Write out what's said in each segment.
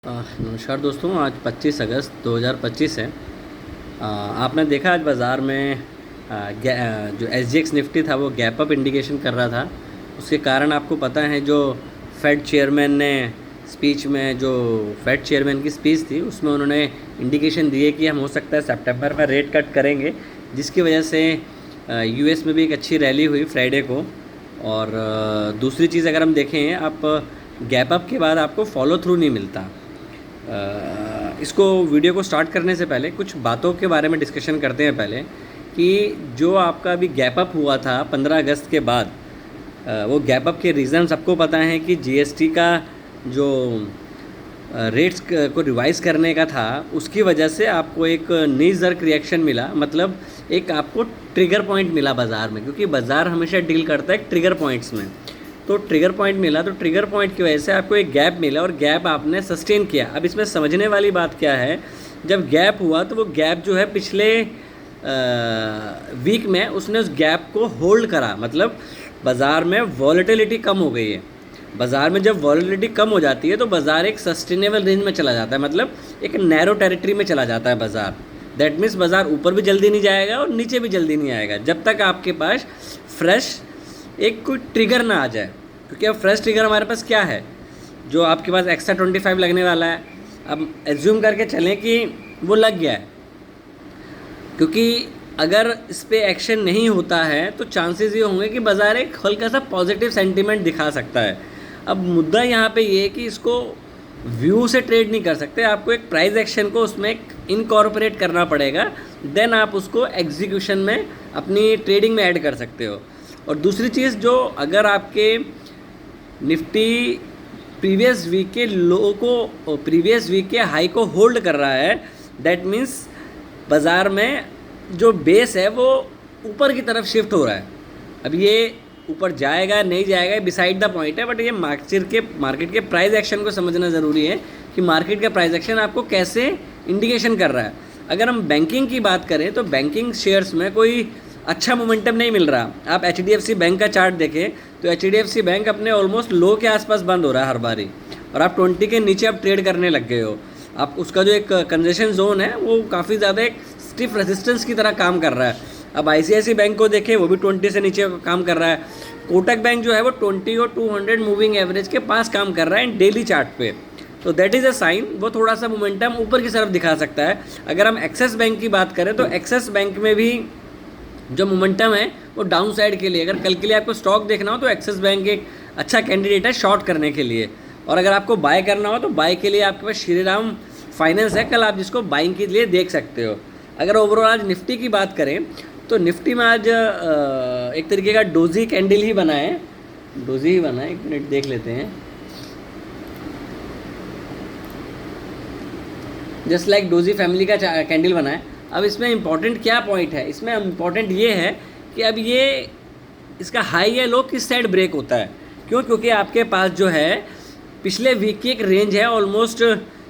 नमस्कार दोस्तों, आज 25 अगस्त 2025 है। आपने देखा आज बाज़ार में जो SGX निफ्टी था वो गैप अप इंडिकेशन कर रहा था। उसके कारण आपको पता है जो फेड चेयरमैन ने स्पीच में जो फेड चेयरमैन की स्पीच थी उसमें उन्होंने इंडिकेशन दिए कि हम हो सकता है सितंबर में रेट कट करेंगे, जिसकी वजह से US में भी एक अच्छी रैली हुई फ्राइडे को। और दूसरी चीज़ अगर हम देखें, आप गैप अप के बाद आपको फॉलो थ्रू नहीं मिलता। इसको वीडियो को स्टार्ट करने से पहले कुछ बातों के बारे में डिस्कशन करते हैं पहले कि जो आपका अभी गैप अप हुआ था 15 अगस्त के बाद, वो गैप अप के रीज़न सबको पता है कि GST का जो रेट्स को रिवाइज़ करने का था उसकी वजह से आपको एक नी जर्क रिएक्शन मिला, मतलब एक आपको ट्रिगर पॉइंट मिला बाज़ार में, क्योंकि बाज़ार हमेशा डील करता है ट्रिगर पॉइंट्स में। तो ट्रिगर पॉइंट मिला, तो ट्रिगर पॉइंट की वजह से आपको एक गैप मिला और गैप आपने सस्टेन किया। अब इसमें समझने वाली बात क्या है, जब गैप हुआ तो वो गैप जो है पिछले वीक में उसने उस गैप को होल्ड करा, मतलब बाज़ार में वॉलेटिलिटी कम हो गई है। बाज़ार में जब वॉलेटिलिटी कम हो जाती है तो बाज़ार एक सस्टेनेबल रेंज में चला जाता है, मतलब एक नैरो टेरिटरी में चला जाता है बाज़ार। दैट मीन्स बाज़ार ऊपर भी जल्दी नहीं जाएगा और नीचे भी जल्दी नहीं आएगा जब तक आपके पास फ्रेश एक कोई ट्रिगर ना आ जाए। क्योंकि अब फ्रेश ट्रिगर हमारे पास क्या है, जो आपके पास एक्स्ट्रा 25 लगने वाला है। अब एज्यूम करके चलें कि वो लग गया है, क्योंकि अगर इस पर एक्शन नहीं होता है तो चांसेस ये होंगे कि बाज़ार एक हल्का सा पॉजिटिव सेंटीमेंट दिखा सकता है। अब मुद्दा यहाँ पे ये है कि इसको व्यू से ट्रेड नहीं कर सकते, आपको एक प्राइस एक्शन को उसमें इनकॉर्पोरेट करना पड़ेगा, देन आप उसको एग्जीक्यूशन में अपनी ट्रेडिंग में ऐड कर सकते हो। और दूसरी चीज़, जो अगर आपके निफ्टी प्रीवियस वीक के लो को, प्रीवियस वीक के हाई को होल्ड कर रहा है, दैट मीन्स बाज़ार में जो बेस है वो ऊपर की तरफ शिफ्ट हो रहा है। अब ये ऊपर जाएगा नहीं जाएगा बिसाइड द पॉइंट है, बट ये मार्केट के प्राइस एक्शन को समझना ज़रूरी है कि मार्केट का प्राइस एक्शन आपको कैसे इंडिकेशन कर रहा है। अगर हम बैंकिंग की बात करें तो बैंकिंग शेयर्स में कोई अच्छा मोमेंटम नहीं मिल रहा। आप HDFC बैंक का चार्ट देखें तो HDFC बैंक अपने ऑलमोस्ट लो के आसपास बंद हो रहा है हर बारी, और आप 20 के नीचे आप ट्रेड करने लग गए हो। आप उसका जो एक कंजेशन जोन है वो काफ़ी ज़्यादा एक स्टिफ रेजिस्टेंस की तरह काम कर रहा है। अब ICICI बैंक को देखें, वो भी 20 से नीचे काम कर रहा है। कोटक बैंक जो है वो 20 और 200 मूविंग एवरेज के पास काम कर रहा है डेली चार्ट पे। तो दैट इज़ अ साइन, वो थोड़ा सा मोमेंटम ऊपर की तरफ दिखा सकता है। अगर हम एक्सिस बैंक की बात करें तो एक्सिस बैंक में भी जो मोमेंटम है वो डाउन साइड के लिए, अगर कल के लिए आपको स्टॉक देखना हो तो एक्सिस बैंक एक अच्छा कैंडिडेट है शॉर्ट करने के लिए। और अगर आपको बाय करना हो तो बाय के लिए आपके पास श्रीराम फाइनेंस है कल, आप जिसको बाइंग के लिए देख सकते हो। अगर ओवरऑल आज निफ्टी की बात करें तो निफ्टी में आज एक तरीके का डोजी कैंडल ही बना है, एक मिनट देख लेते हैं। जस्ट लाइक डोजी फैमिली का कैंडल बना है। अब इसमें इम्पॉर्टेंट क्या पॉइंट है, इसमें इम्पॉर्टेंट ये है कि अब ये इसका हाई या लो किस साइड ब्रेक होता है। क्यों? क्योंकि आपके पास जो है पिछले वीक की एक रेंज है ऑलमोस्ट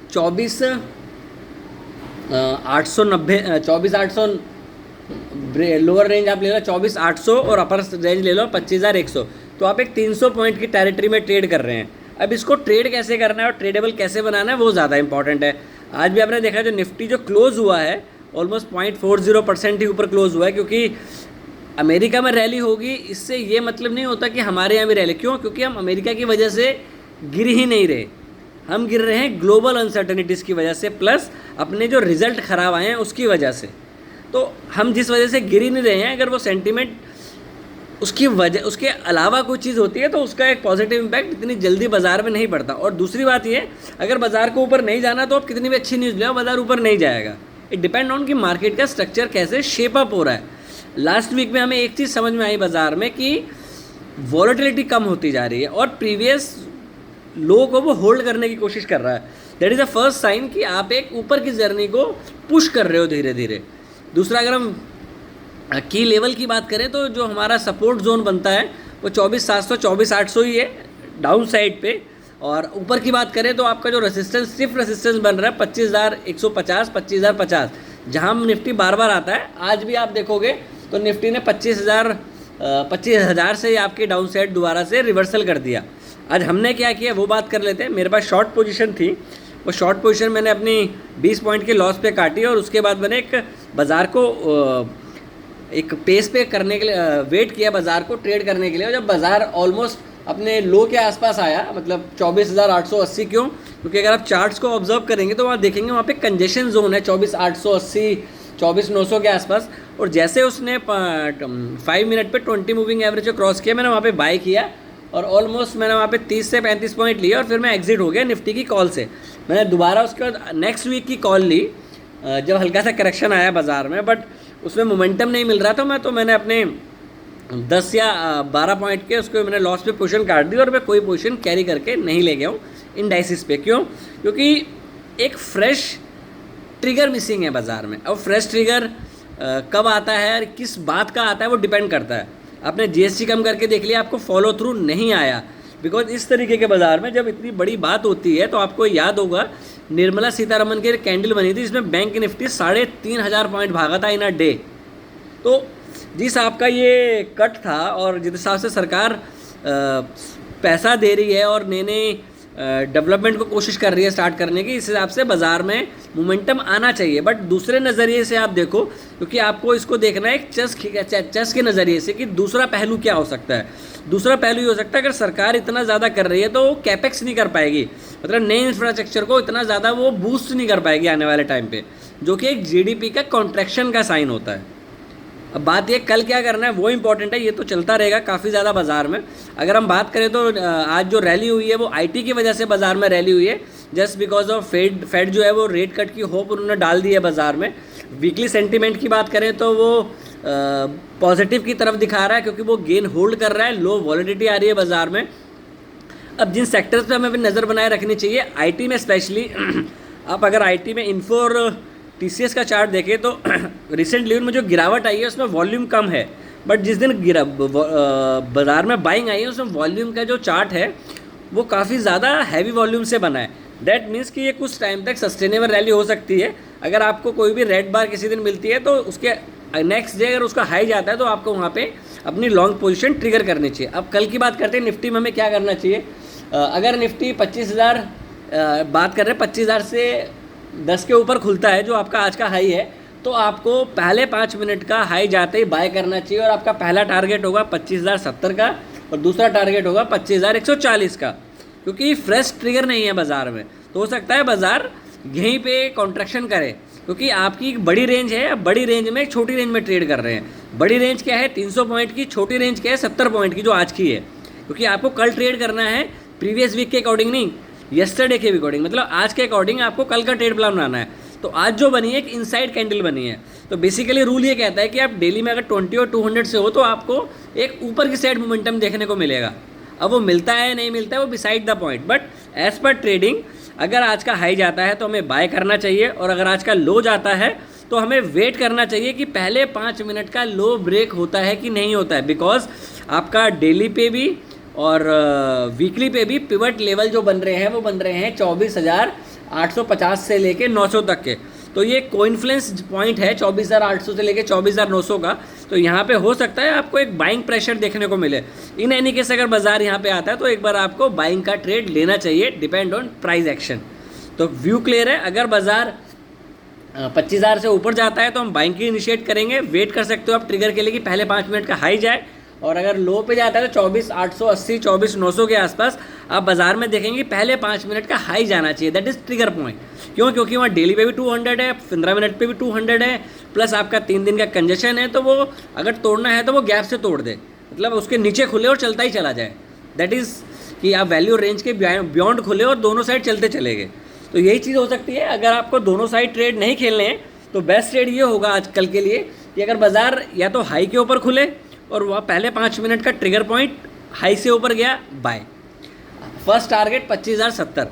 24,890 लोअर रेंज आप ले लो 24,800 और अपर रेंज ले लो 25,100। तो आप एक 300 पॉइंट की टेरिटरी में ट्रेड कर रहे हैं। अब इसको ट्रेड कैसे करना है और ट्रेडेबल कैसे बनाना है वो ज़्यादा इंपॉर्टेंट है। आज भी आपने देखा जो निफ्टी जो क्लोज हुआ है ऑलमोस्ट 0.40% ही ऊपर क्लोज हुआ है, क्योंकि अमेरिका में रैली होगी इससे ये मतलब नहीं होता कि हमारे यहाँ भी रैली। क्यों? क्योंकि हम अमेरिका की वजह से गिर ही नहीं रहे, हम गिर रहे हैं ग्लोबल अनसर्टेनिटीज़ की वजह से, प्लस अपने जो रिज़ल्ट ख़राब आए हैं उसकी वजह से। तो हम जिस वजह से गिर ही नहीं रहे हैं, अगर वो सेंटीमेंट उसकी वजह उसके अलावा कोई चीज़ होती है तो उसका एक पॉजिटिव इम्पैक्ट इतनी जल्दी बाज़ार में नहीं पड़ता। और दूसरी बात ये, अगर बाज़ार को ऊपर नहीं जाना तो आप कितनी भी अच्छी न्यूज़ ले आओ, बाज़ार ऊपर नहीं जाएगा। इट डिपेंड ऑन कि मार्केट का स्ट्रक्चर कैसे शेप अप हो रहा है। लास्ट वीक में हमें एक चीज़ समझ में आई बाज़ार में कि वॉलेटिलिटी कम होती जा रही है और प्रीवियस लो को वो होल्ड करने की कोशिश कर रहा है। That is the first sign कि आप एक ऊपर की जर्नी को पुश कर रहे हो धीरे धीरे। दूसरा, अगर हम की लेवल की बात करें तो जो हमारा सपोर्ट जोन बनता है वो 24,700 24,800 ही है डाउन साइड पे। और ऊपर की बात करें तो आपका जो रेसिस्टेंस सिर्फ रेसिस्टेंस बन रहा है 25,150 25,050, जहाँ निफ्टी बार बार आता है। आज भी आप देखोगे तो निफ्टी ने 25,000 से आपके डाउन साइड दोबारा से रिवर्सल कर दिया। आज हमने क्या किया वो बात कर लेते हैं। मेरे पास शॉर्ट पोजीशन थी वो शॉर्ट पोजीशन मैंने अपनी 20 पॉइंट के लॉस पे काटी और उसके बाद मैंने एक बाज़ार को एक पेस पे करने के लिए वेट किया बाज़ार को ट्रेड करने के लिए। और जब बाज़ार ऑलमोस्ट अपने लो के आसपास आया, मतलब 24,880, क्यों? क्योंकि अगर आप चार्ट्स को ऑब्जर्व करेंगे तो वहाँ देखेंगे वहाँ पे कंजेशन जोन है 24,880 24,900 के आसपास। और जैसे उसने 5 मिनट पे 20 मूविंग एवरेज को क्रॉस किया, मैंने वहाँ पे बाय किया और ऑलमोस्ट मैंने वहाँ पे 30 से 35 पॉइंट लिए और फिर मैं एग्जिट हो गया निफ्टी की कॉल से। मैंने दोबारा उसके बाद नेक्स्ट वीक की कॉल ली जब हल्का सा करेक्शन आया बाज़ार में, बट उसमें मोमेंटम नहीं मिल रहा था। तो मैंने अपने 10 या 12 पॉइंट के उसको मैंने लॉस पे पोजीशन काट दी और मैं कोई पोजीशन कैरी करके नहीं ले गया हूँ इंडाइसिस पे। क्यों? क्योंकि एक फ्रेश ट्रिगर मिसिंग है बाज़ार में। अब फ्रेश ट्रिगर कब आता है और किस बात का आता है वो डिपेंड करता है। आपने जीएसटी कम करके देख लिया, आपको फॉलो थ्रू नहीं आया, बिकॉज इस तरीके के बाज़ार में जब इतनी बड़ी बात होती है तो आपको याद होगा निर्मला सीतारमन की कैंडल बनी थी जिसमें बैंक निफ्टी 3,500 पॉइंट भागा था इन अ डे। तो जिस हिसाब का ये कट था और जिस हिसाब से सरकार पैसा दे रही है और नए नए डेवलपमेंट को कोशिश कर रही है स्टार्ट करने की, इस हिसाब से बाज़ार में मोमेंटम आना चाहिए। बट दूसरे नज़रिए से आप देखो, क्योंकि आपको इसको देखना है एक चेस के नज़रिए से कि दूसरा पहलू क्या हो सकता है। दूसरा पहलू ये हो सकता है अगर सरकार इतना ज़्यादा कर रही है तो वो कैपेक्स नहीं कर पाएगी, मतलब नए इंफ्रास्ट्रक्चर को इतना ज़्यादा वो बूस्ट नहीं कर पाएगी आने वाले टाइम पे, जो कि एक जीडीपी का कॉन्ट्रैक्शन का साइन होता है। अब बात ये कल क्या करना है वो इंपॉर्टेंट है, ये तो चलता रहेगा काफ़ी ज़्यादा बाज़ार में। अगर हम बात करें तो आज जो रैली हुई है वो आईटी की वजह से बाज़ार में रैली हुई है, जस्ट बिकॉज ऑफ फेड जो है वो रेट कट की होप उन्होंने डाल दी है बाज़ार में। वीकली सेंटीमेंट की बात करें तो वो पॉजिटिव की तरफ दिखा रहा है क्योंकि वो गेन होल्ड कर रहा है, लो वॉलिडिटी आ रही है बाज़ार में। अब जिन सेक्टर्स पे हमें भी नज़र बनाए रखनी चाहिए, आईटी में स्पेशली, आप अगर आईटी में इन्फो और टीसीएस का चार्ट देखें तो रिसेंटली उनमें जो गिरावट आई है उसमें वॉल्यूम कम है, बट जिस दिन बाज़ार में बाइंग आई है उसमें वॉल्यूम का जो चार्ट है वो काफ़ी ज़्यादा हैवी वॉल्यूम से बना है। दैट मीन्स कि ये कुछ टाइम तक सस्टेनेबल रैली हो सकती है। अगर आपको कोई भी रेड बार किसी दिन मिलती है तो उसके नेक्स्ट डे अगर उसका हाई जाता है तो आपको वहाँ पे अपनी लॉन्ग पोजीशन ट्रिगर करनी चाहिए। अब कल की बात करते हैं निफ्टी में हमें क्या करना चाहिए। अगर निफ्टी 25,000 बात कर रहे हैं 25,000 से 10 के ऊपर खुलता है जो आपका आज का हाई है, तो आपको पहले 5 मिनट का हाई जाते ही बाय करना चाहिए और आपका पहला टारगेट होगा 25,070 का और दूसरा टारगेट होगा 25,140 का, क्योंकि फ्रेश ट्रिगर नहीं है बाज़ार में। तो हो सकता है बाज़ार यहीं पे कॉन्ट्रैक्शन करे, क्योंकि आपकी एक बड़ी रेंज है, बड़ी रेंज में एक छोटी रेंज में ट्रेड कर रहे हैं। बड़ी रेंज क्या है 300 पॉइंट की, छोटी रेंज क्या है 70 पॉइंट की जो आज की है, क्योंकि आपको कल ट्रेड करना है प्रीवियस वीक के अकॉर्डिंग नहीं, येस्टरडे के अकॉर्डिंग, मतलब आज के अकॉर्डिंग आपको कल का ट्रेड प्लान बनाना है। तो आज जो बनी है एक इनसाइड कैंडल बनी है, तो बेसिकली रूल ये कहता है कि आप डेली में अगर 20 और 200 से हो तो आपको एक ऊपर की साइड मोमेंटम देखने को मिलेगा। अब वो मिलता है नहीं मिलता है वो beside the point, but as per trading अगर आज का हाई जाता है तो हमें बाय करना चाहिए और अगर आज का लो जाता है तो हमें वेट करना चाहिए कि पहले 5 मिनट का लो ब्रेक होता है कि नहीं होता है, बिकॉज आपका डेली पे भी और वीकली पे भी पिवट लेवल जो बन रहे हैं वो बन रहे हैं 24,850 से लेके 900 तक के। तो ये कोइन्फ्लुएंस पॉइंट है 24,800 से लेके 24,900 का। तो यहाँ पे हो सकता है आपको एक बाइंग प्रेशर देखने को मिले। इन एनी केस अगर बाजार यहाँ पे आता है तो एक बार आपको बाइंग का ट्रेड लेना चाहिए, डिपेंड ऑन प्राइस एक्शन। तो व्यू क्लियर है, अगर बाजार 25,000 से ऊपर जाता है तो हम बाइंग की इनिशिएट करेंगे। वेट कर सकते हो आप ट्रिगर के लिए कि पहले 5 मिनट का हाई जाए, और अगर लो पे जाता है तो 24,880 24,900 के आसपास आप बाजार में देखेंगे पहले 5 मिनट का हाई जाना चाहिए। That is trigger point. क्यों? क्योंकि वहाँ डेली पे भी 200 है, 15 मिनट पे भी 200 है, प्लस आपका 3 दिन का कंजेशन है। तो वो अगर तोड़ना है तो वो गैप से तोड़ दे, मतलब उसके नीचे खुले और चलता ही चला जाए। दैट इज़ कि आप वैल्यू रेंज के बियॉन्ड खुले और दोनों साइड चलते चले गए। तो यही चीज़ हो सकती है। अगर आपको दोनों साइड ट्रेड नहीं खेलने हैं तो बेस्ट ट्रेड ये होगा आज कल के लिए कि अगर बाजार या तो हाई के ऊपर खुले और वह पहले 5 मिनट का ट्रिगर पॉइंट हाई से ऊपर गया, बाय। फर्स्ट टारगेट 25,070,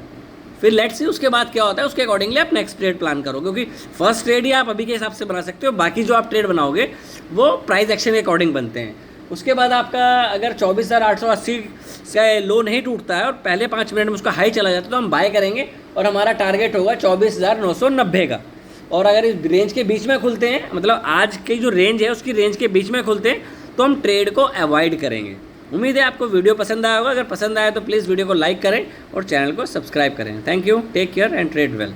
फिर लेट्स सी उसके बाद क्या होता है, उसके अकॉर्डिंगली आप नेक्स्ट ट्रेड प्लान करो, क्योंकि फर्स्ट ट्रेड ही आप अभी के हिसाब से बना सकते हो, बाकी जो आप ट्रेड बनाओगे वो प्राइस एक्शन के अकॉर्डिंग बनते हैं। उसके बाद आपका अगर 24,880 से लो नहीं टूटता है और पहले 5 मिनट में उसका हाई चला जाता है तो हम बाय करेंगे और हमारा टारगेट होगा 24,990 का। और अगर इस रेंज के बीच में खुलते हैं, मतलब आज की जो रेंज है उसकी रेंज के बीच में खुलते हैं तो हम ट्रेड को अवॉइड करेंगे। उम्मीद है आपको वीडियो पसंद आया होगा। अगर पसंद आया तो प्लीज़ वीडियो को लाइक करें और चैनल को सब्सक्राइब करें। Thank you, take care and trade well.